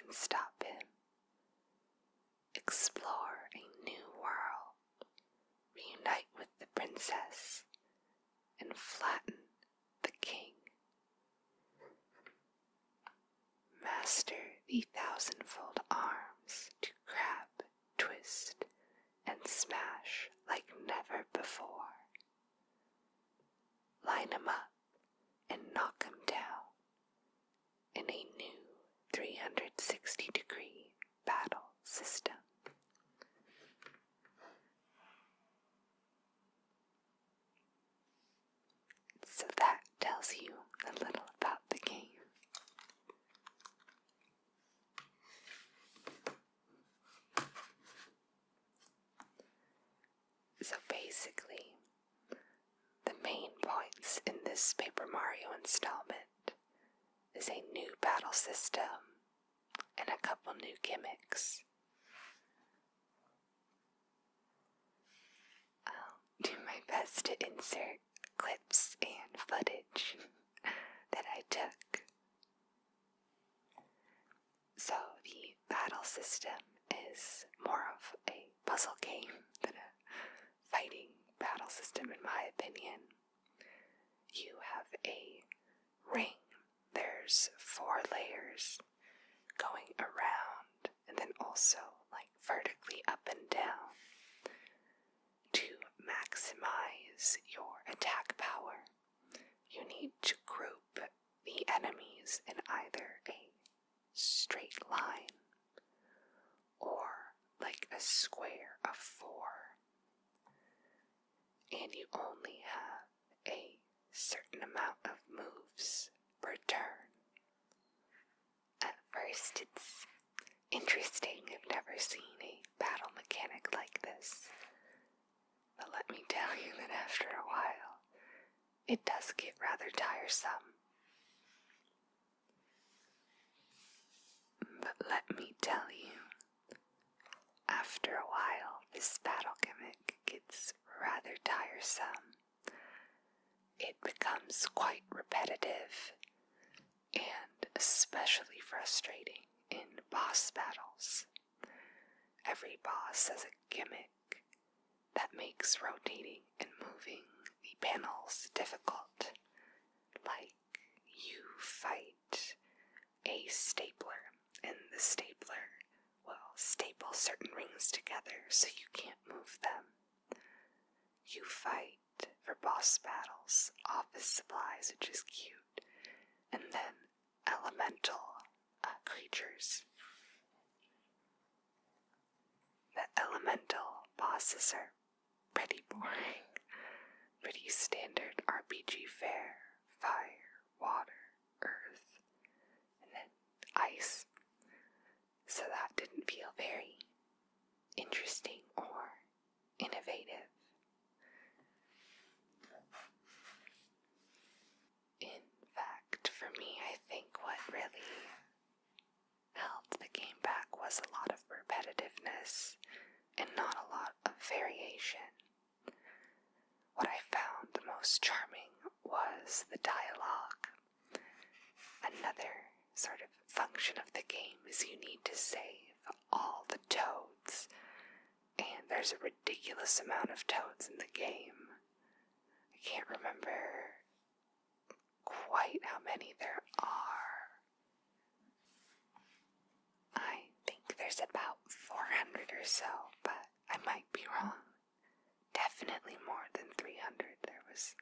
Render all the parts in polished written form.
can stop him. Explore a new world, reunite with the princess, and flatten the king. Master the thousandfold arms to grab, twist, and smash like never before. Line 'em up and knock 'em down in a new 360-degree battle system. So that tells you a little about the game. So basically, the main points in this Paper Mario installment is a new battle system and a couple new gimmicks. I'll do my best to insert clips and footage that I took. So the battle system is more of a puzzle game than a fighting battle system, in my opinion. You have a ring. There's 4 layers going around and then also like vertically up and down. To maximize your attack power, you need to group the enemies in either a straight line or like a square of 4. And you only have a certain amount of moves per turn. At first, it's interesting. I've never seen a battle mechanic like this. But let me tell you that after a while, it does get rather tiresome. But let me tell you, after a while, this battle gimmick gets rather tiresome. It becomes quite repetitive and especially frustrating in boss battles. Every boss has a gimmick that makes rotating and moving the panels difficult. Like you fight a stapler, and the stapler will staple certain rings together so you can't move them. You fight, for boss battles, office supplies, which is cute, and then elemental creatures. The elemental bosses are pretty boring, pretty standard RPG fare: fire, water, earth, and then ice. So that didn't feel very interesting or innovative. In fact, for me, I think what really held the game back was a lot of repetitiveness and not a lot of variation. What I found the most charming was the dialogue. Another sort of function of the game is you need to save all the toads, and there's a ridiculous amount of toads in the game. I can't remember quite how many there are. I think there's about 400 or so, but I might be wrong. Definitely more than 300. There was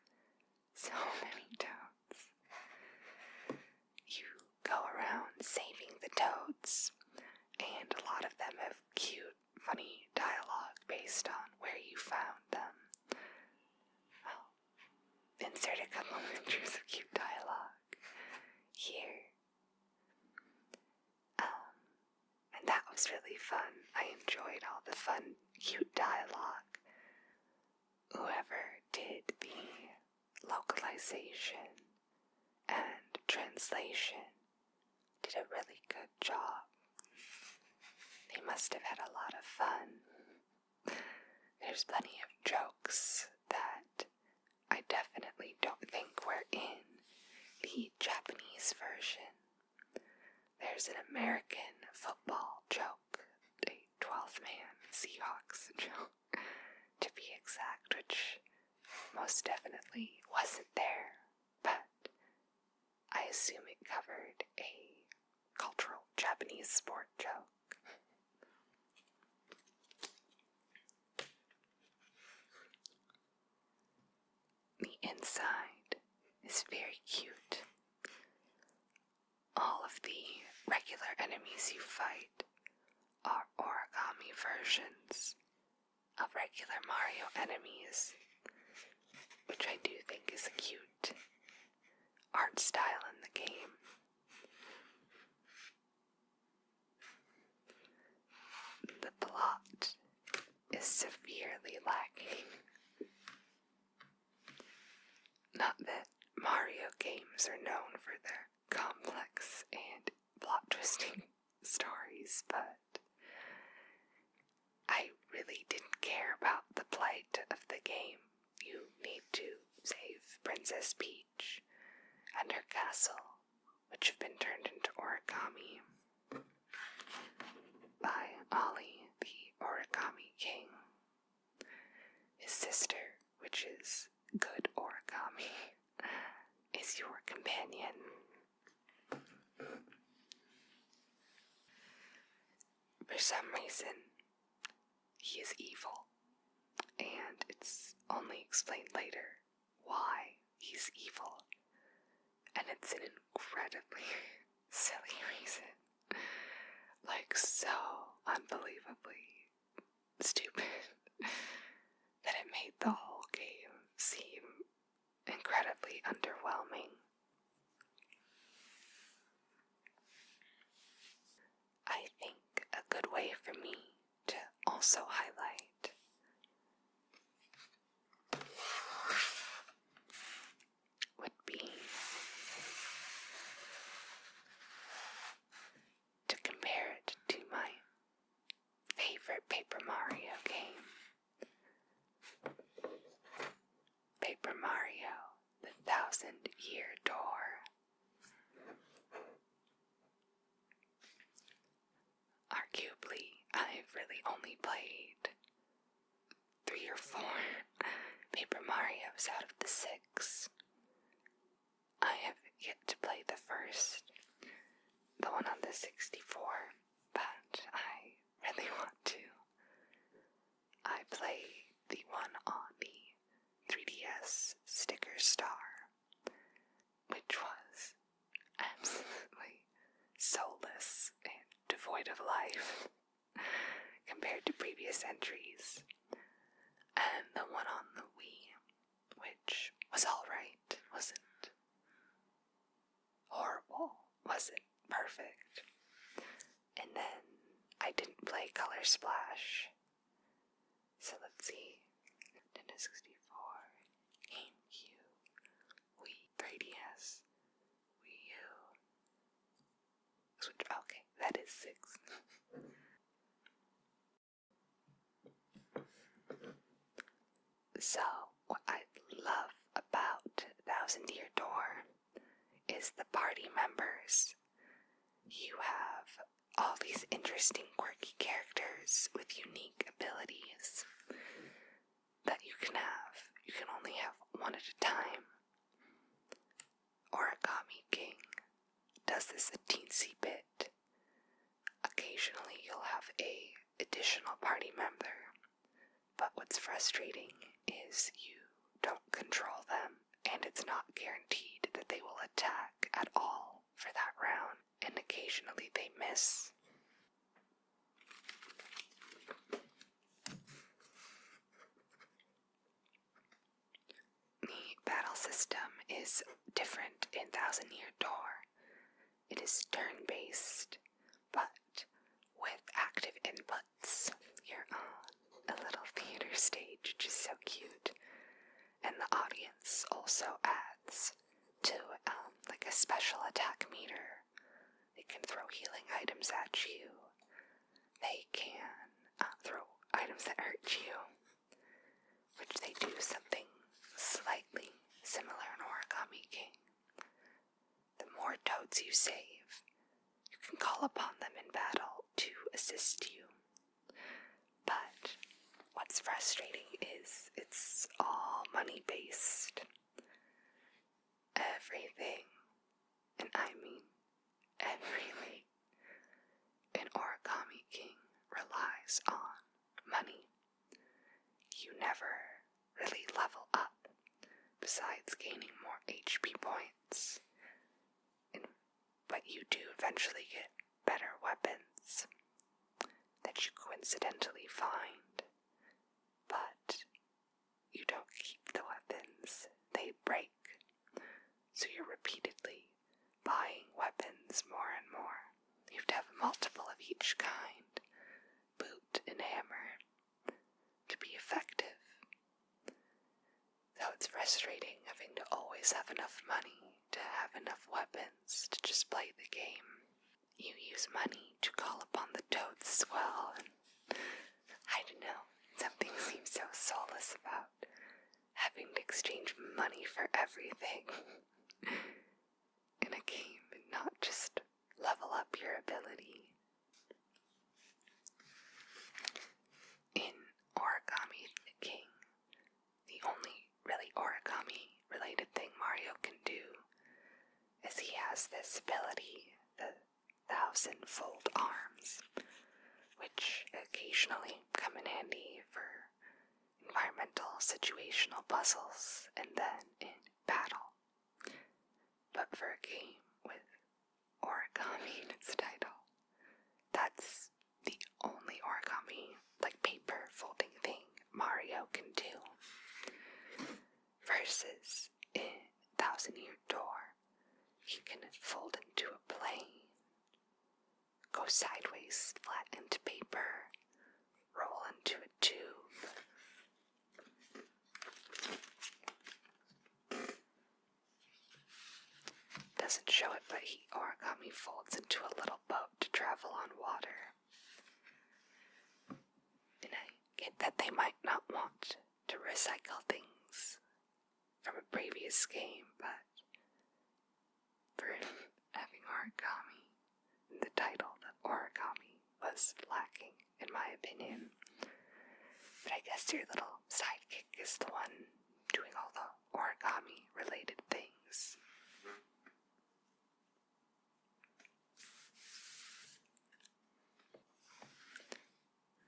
so many toads. You go around saving the toads, and a lot of them have cute, funny dialogue based on where you found them. I'll insert a couple pictures of cute dialogue here. And that was really fun. I enjoyed all the fun, cute dialogue. Whoever did the localization and translation did a really good job. They must have had a lot of fun. There's plenty of jokes that I definitely don't think were in the Japanese version. There's an American football joke, a 12-man Seahawks joke, to be exact, which most definitely wasn't there, but I assume it covered a cultural Japanese sport joke. The inside is very cute. All of the regular enemies you fight are origami versions of regular Mario enemies, which I do think is a cute art style in the game. The plot is severely lacking. Not that Mario games are known for their complex and plot-twisting stories, but I really didn't care about the plight of the game. You need to save Princess Peach and her castle, which have been turned into origami by Ollie, the Origami King. His sister, which is good origami, is your companion. For some reason, he is evil, and it's only explained later why he's evil, and it's an incredibly silly reason, like so unbelievably stupid that it made the whole game seem incredibly underwhelming. I think a good way for me to also highlight would be to compare it to my favorite Paper Mario game, Paper Mario, the 1,000-Year Door. Arguably, I've really only played 3 or 4 Paper Marios out of the 6. I have yet to play the first, the one on the 64, but I really want to. I play the one on the 3DS Sticker Star, which was absolutely soulless and devoid of life compared to previous entries, and the one on the Wii, which was alright, wasn't horrible, wasn't perfect. And then I didn't play Color Splash, so let's see, Nintendo 64, GameCube, Wii, 3DS, Wii U, Switch. Okay, that is 6. So, what I love about 1,000-Year Door is the party members. You have all these interesting, quirky characters with unique abilities that you can have. You can only have one at a time. Origami King does this a teensy bit. Occasionally you'll have a additional party member, but what's frustrating is you don't control them, and it's not guaranteed that they will attack at all for that round, and occasionally they miss. The battle system is different in 1,000-Year Door. It is turn-based, but with active inputs. You're on a little theater stage, which is so cute. And the audience also adds to like a special attack meter. They can throw healing items at you. They can throw items that hurt you, which they do something slightly similar in Origami King. The more toads you save, you can call upon them in battle assist you. But what's frustrating is it's all money-based. Everything, and I mean everything, in Origami King relies on money. You never really level up, besides gaining more HP points. But you do eventually get better weapons that you coincidentally find. But you don't keep the weapons, they break. So you're repeatedly buying weapons more and more. You have to have multiple of each kind, boot and hammer, to be effective. So it's frustrating having to always have enough money to have enough weapons to just play the game. You use money to call upon the toads as well, and I don't know, something seems so soulless about having to exchange money for everything in a game and not just level up your ability. In Origami King, the only really origami related thing Mario can do is he has this ability, the 1,000-fold arms, which occasionally come in handy for environmental situational puzzles and then in battle. But for a game with origami in its title, that's the only origami, like paper folding thing Mario can do. Versus in 1,000-Year Door, he can fold into a plane, go sideways, flat into paper, roll into a tube. Doesn't show it, but he origami folds into a little boat to travel on water. And I get that they might not want to recycle things from a previous game, but for having origami in the title, the origami was lacking, in my opinion. But I guess your little sidekick is the one doing all the origami related things.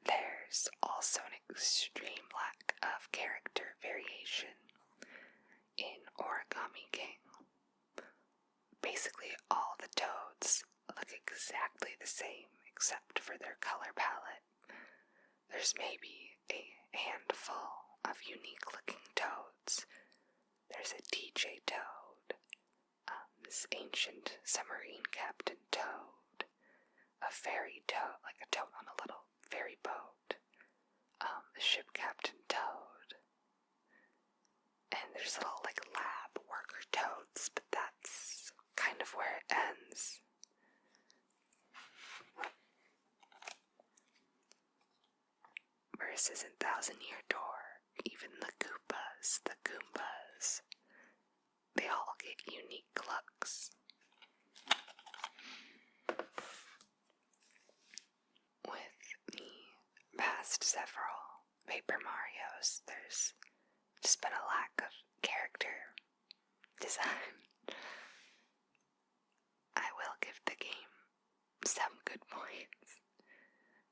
There's also an extreme lack of character variation in Origami King. Basically all the toads look exactly the same except for their color palette. There's maybe a handful of unique looking toads. There's a DJ Toad, this ancient submarine captain toad, a fairy toad, like a toad on a little ferry boat, the ship captain toad, and there's little like lab worker toads, but that's kind of where it ends. Versus in 1,000-Year Door, even the Goombas, they all get unique looks. With the past several Paper Marios, there's just been a lack of character design. I will give the game some good points.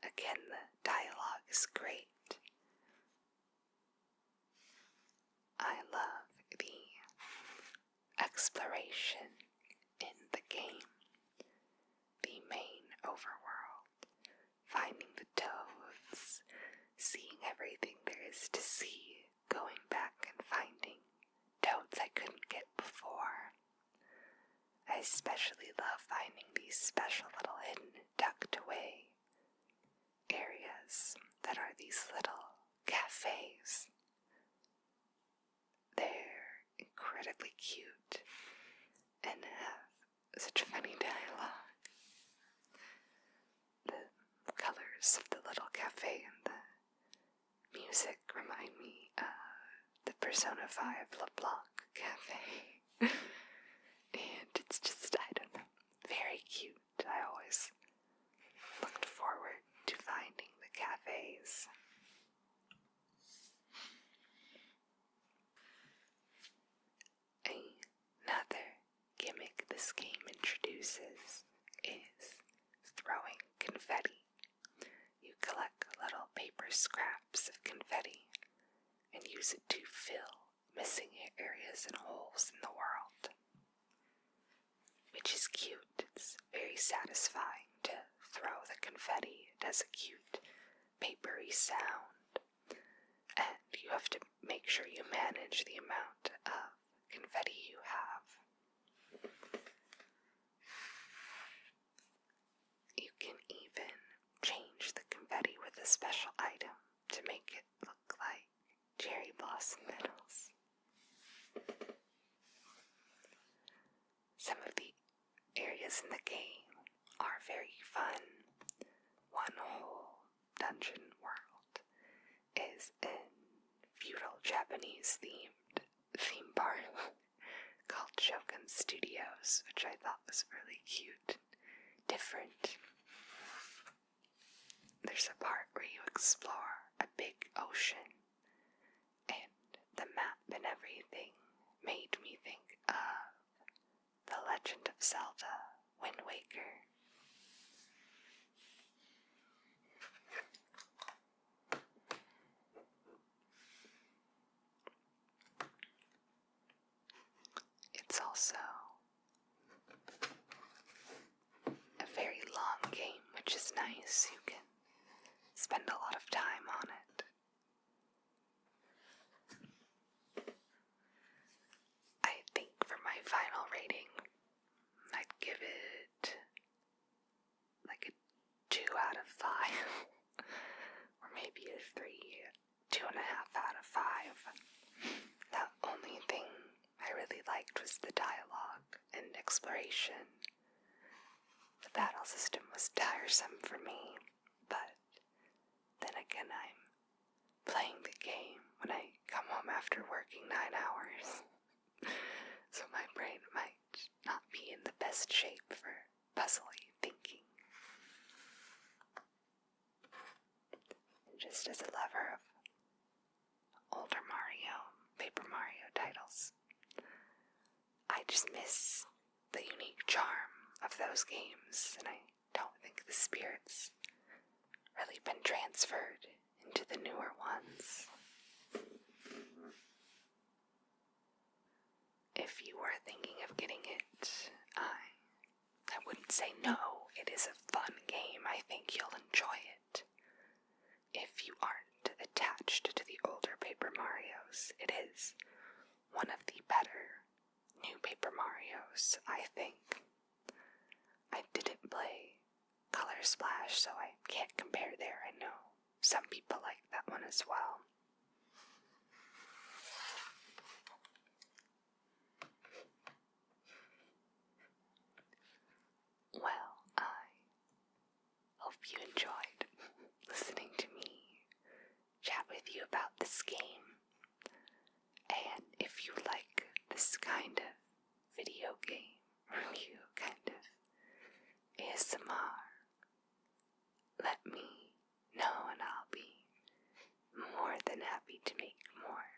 Again, the dialogue is great. I love the exploration in the game. The main overworld, finding the toads, seeing everything there is to see, going back and finding toads I couldn't get before. I especially love finding these special little hidden, tucked away areas that are these little cafes. They're incredibly cute and have such funny dialogue. The colors of the little cafe and the music remind me of the Persona 5 LeBlanc cafe. And it's just, I don't know, very cute. I always looked forward scraps of confetti and use it to fill missing areas and holes in the world. Which is cute. It's very satisfying to throw the confetti. It has a cute papery sound. And you have to make sure you manage the amount of confetti you have. You can even change the confetti with a special item to make it look like cherry blossom petals. Some of the areas in the game are very fun. One whole dungeon world is in feudal Japanese themed theme park called Shogun Studios, which I thought was really cute, different. There's a part where you explore a big ocean, and the map and everything made me think of The Legend of Zelda: Wind Waker. It's also a very long game, which is nice. You can spend a lot of time on it. I think for my final rating, I'd give it like a 2 out of 5, or maybe a 3, 2.5 out of 5. The only thing I really liked was the dialogue and exploration. The battle system was tiresome for me, but then again, I'm playing the game when I come home after working 9 hours. So my brain might not be in the best shape for puzzly thinking. And just as a lover of older Paper Mario titles, I just miss the unique charm of those games, and I don't think the spirit's really been transferred into the newer ones. If you were thinking of getting it, I wouldn't say no. It is a fun game. I think you'll enjoy it. If you aren't attached to the older Paper Marios, it is one of the better new Paper Marios, I think. I didn't play Color Splash, so I can't compare there. I know some people like that one as well. Well, I hope you enjoyed listening to me chat with you about this game. And if you like this kind of video game review, kind of ASMR, let me know and I'll be more than happy to make more.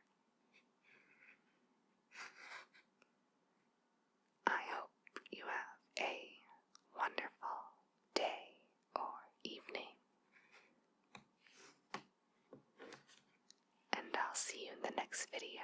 I hope you have a wonderful day or evening, and I'll see you in the next video.